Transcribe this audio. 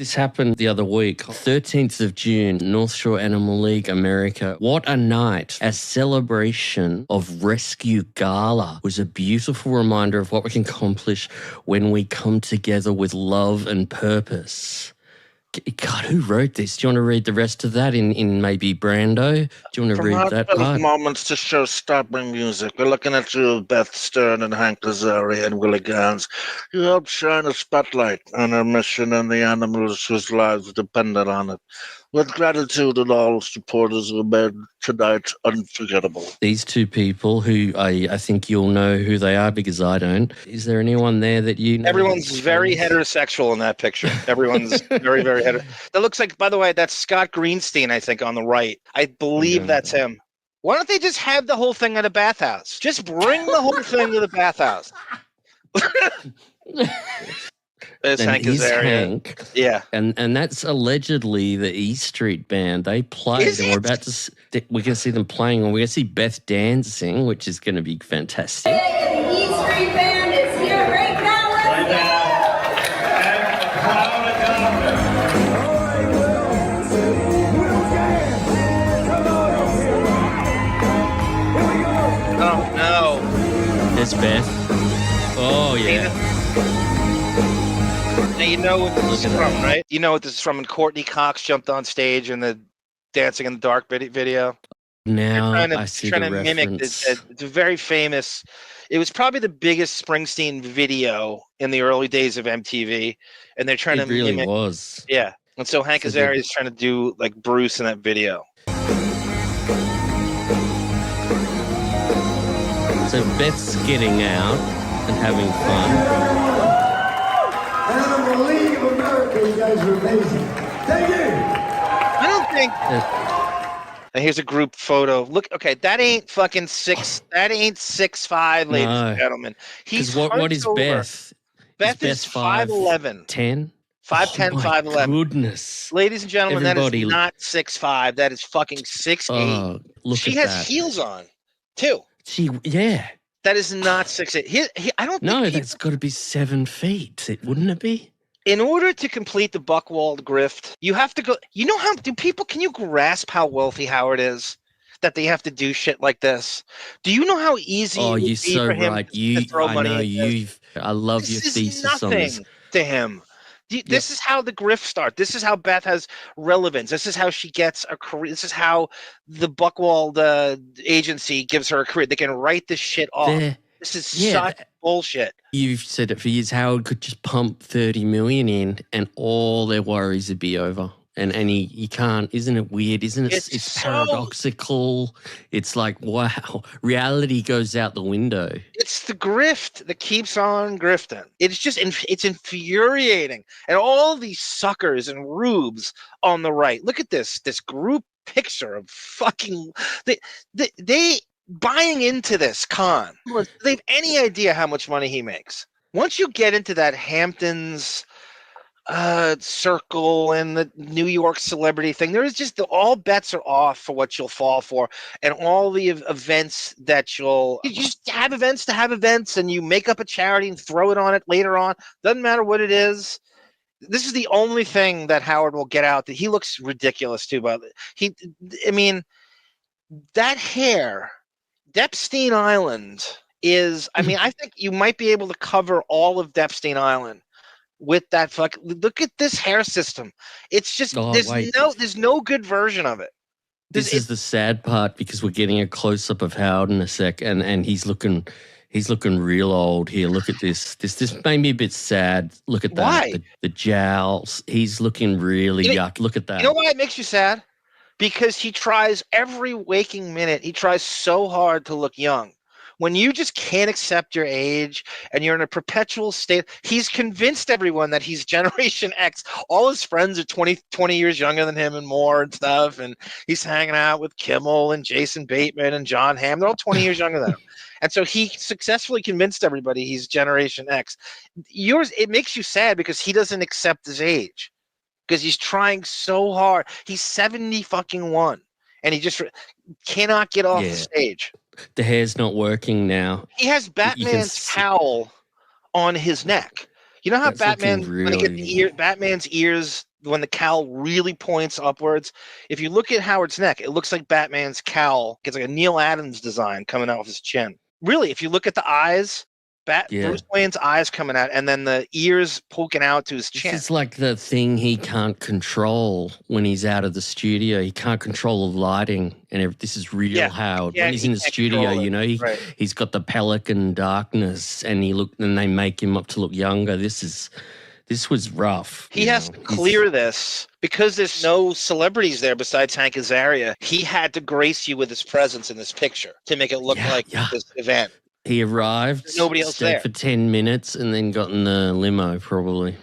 This happened the other week, 13th of June, Northshore Animal League, America. What a night. A celebration of Rescue Gala was a beautiful reminder of what we can accomplish when we come together with love and purpose. God, who wrote this? Do you want to read the rest of that in maybe Brando? Do you want to read that part? Moments to show stopping music. We're looking at you, Beth Stern and Hank Azaria and Willie Gans. You helped shine a spotlight on our mission and the animals whose lives depended on it. With gratitude and all supporters who made tonight unforgettable. These two people who I think you'll know who they are because I don't. Is there anyone there that you know? Everyone's very heterosexual in that picture. Everyone's very, very heterosexual. That looks like, by the way, that's Scott Greenstein, I think, on the right. I believe that's him. Why don't they just have the whole thing at a bathhouse? Just bring the whole thing to the bathhouse. There's Hank Azaria. Hank. Yeah. And that's allegedly the E Street Band. They played and we're about to, we're going to see them playing and we're going to see Beth dancing, which is going to be fantastic. Hey, the E Street Band is here right now. Oh, no. There's Beth. Oh, yeah. Now you know what this is from, right? You know what this is from when Courtney Cox jumped on stage in the Dancing in the Dark video? Now I see the reference. Mimic it's a very famous, it was probably the biggest Springsteen video in the early days of MTV, and they're trying to really mimic. Was. Yeah, and so Hank Azaria is trying to do like Bruce in that video. So Beth's getting out and having fun. Animal League of America, you guys are amazing. Thank you. I don't think. And here's a group photo. Look, okay, that ain't fucking six. That ain't 6'5", ladies and gentlemen. He's what is over. Beth? Beth is 5'11". 10? 5'10", 5'11". Goodness, ladies and gentlemen, everybody, that is not 6'5". That is fucking 6'8". Look she at has that. heels on, too. Yeah. That is not 6'8". I don't. No, that's got to be 7 feet. Wouldn't it be? In order to complete the Buckwald grift, you have to go. You know how do people? Can you grasp how wealthy Howard is? That they have to do shit like this. Do you know how easy? Oh, it would you're be so for him right. to throw I money know in this? I love your thesis on this. Nothing to him. This is how the grift starts. This is how Beth has relevance. This is how she gets a career. This is how the Buckwald agency gives her a career. They can write this shit off. This is such bullshit. You've said it for years. Howard could just pump 30 million in and all their worries would be over. And he can't. Isn't it weird? Isn't it? It's paradoxical. It's like, wow, reality goes out the window. It's the grift that keeps on grifting. It's just, it's infuriating. And all these suckers and rubes on the right. Look at this group picture of fucking, they buying into this con. Do they have any idea how much money he makes? Once you get into that Hamptons circle and the New York celebrity thing, there is just all bets are off for what you'll fall for, and all the events that you just have events to have events, and you make up a charity and throw it on it later on. Doesn't matter what it is. This is the only thing that Howard will get out. That he looks ridiculous too, but I mean, that hair, Deppening Island is. I mean, I think you might be able to cover all of Deppening Island with that look at this hair system. It's just there's no good version of it. This is the sad part because we're getting a close up of Howard in a sec, and he's looking real old here. Look at this. This made me a bit sad. Look at that. Why? The jowls. He's looking really yuck. Look at that. You know why it makes you sad? Because he tries every waking minute. He tries so hard to look young. When you just can't accept your age and you're in a perpetual state, he's convinced everyone that he's Generation X. All his friends are 20 years younger than him and more and stuff. And he's hanging out with Kimmel and Jason Bateman and John Hamm. They're all 20 years younger than him. And so he successfully convinced everybody he's Generation X. It makes you sad because he doesn't accept his age because he's trying so hard. He's 71 and he just cannot get off the stage. The hair's not working now. He has Batman's cowl on his neck. You know how Batman, when they get Batman's ears when the cowl really points upwards. If you look at Howard's neck, it looks like Batman's cowl. It's like a Neil Adams design coming out of his chin. Really, if you look at the eyes, Bruce Wayne's eyes coming out, and then the ears poking out to his chin. It's like the thing he can't control when he's out of the studio. He can't control the lighting, and this is real Howard. When he's in the studio, you know, he's got the pelican darkness, and they make him up to look younger. This was rough. He has to clear this because there's no celebrities there besides Hank Azaria. He had to grace you with his presence in this picture to make it look like this event. He arrived, nobody else stayed there for 10 minutes, and then got in the limo, probably.